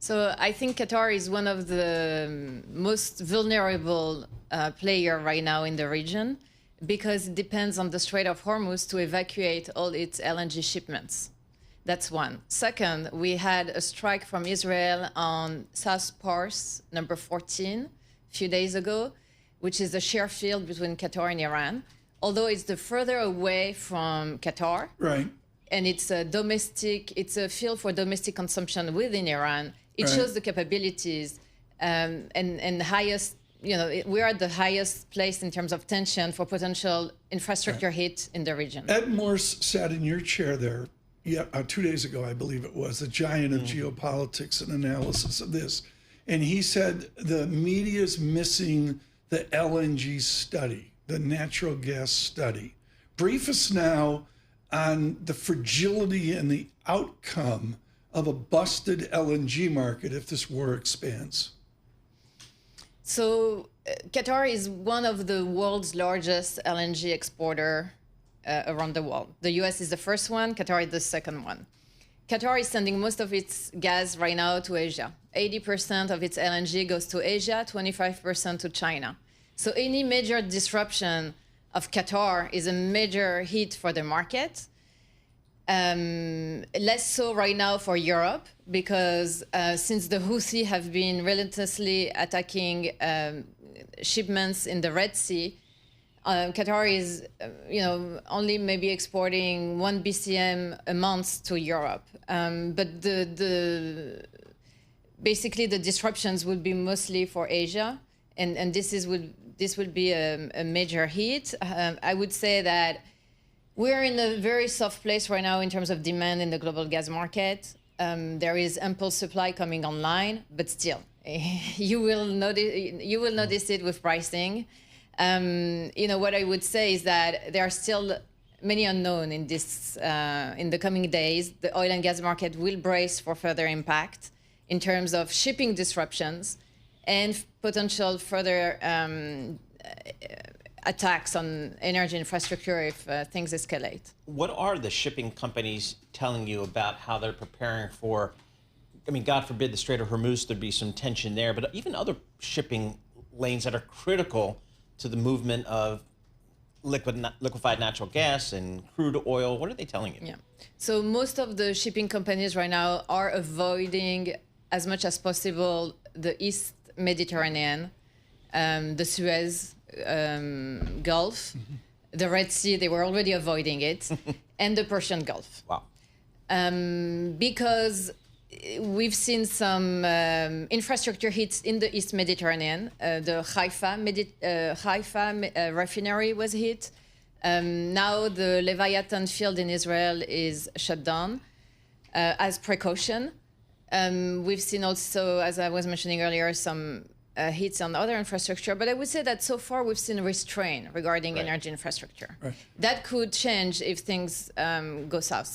So I think Qatar is one of the most vulnerable player right now in the region because it depends on the Strait of Hormuz to evacuate all its LNG shipments. That's one. Second, we had a strike from Israel on South Pars, number 14, a few days ago, which is a share field between Qatar and Iran. Although it's the further away from Qatar, right, and it's a field for domestic consumption within Iran. It shows the capabilities and highest, we are at the highest place in terms of tension for potential infrastructure hit in the region. Ed Morse sat in your chair there 2 days ago, I believe it was, the giant of geopolitics and analysis of this. And he said the media's missing the LNG study, the natural gas study. Brief us now on the fragility and the outcome of a busted LNG market if this war expands. So Qatar is one of the world's largest LNG exporter around the world. The US is the first one, Qatar is the second one. Qatar is sending most of its gas right now to Asia. 80% of its LNG goes to Asia, 25% to China. So any major disruption of Qatar is a major hit for the market. Less so right now for Europe, because since the Houthi have been relentlessly attacking shipments in the Red Sea, Qatar is, only maybe exporting 1 BCM a month to Europe. But basically the disruptions would be mostly for Asia, and this would be a major hit. I would say that we're in a very soft place right now in terms of demand in the global gas market. There is ample supply coming online, but still, you will notice it with pricing. What I would say is that there are still many unknown in this. In the coming days, the oil and gas market will brace for further impact in terms of shipping disruptions and potential further attacks on energy infrastructure if things escalate. What are the shipping companies telling you about how they're preparing for, God forbid the Strait of Hormuz, there'd be some tension there, but even other shipping lanes that are critical to the movement of liquefied natural gas and crude oil? What are they telling you? Yeah. So most of the shipping companies right now are avoiding as much as possible the East Mediterranean, the Suez Gulf, the Red Sea, they were already avoiding it, and the Persian Gulf. Wow. Because we've seen some infrastructure hits in the East Mediterranean. The Haifa refinery was hit. Now the Leviathan field in Israel is shut down as precaution. We've seen also, as I was mentioning earlier, some hits on other infrastructure, but I would say that so far we've seen restraint regarding energy infrastructure. That could change if things go south.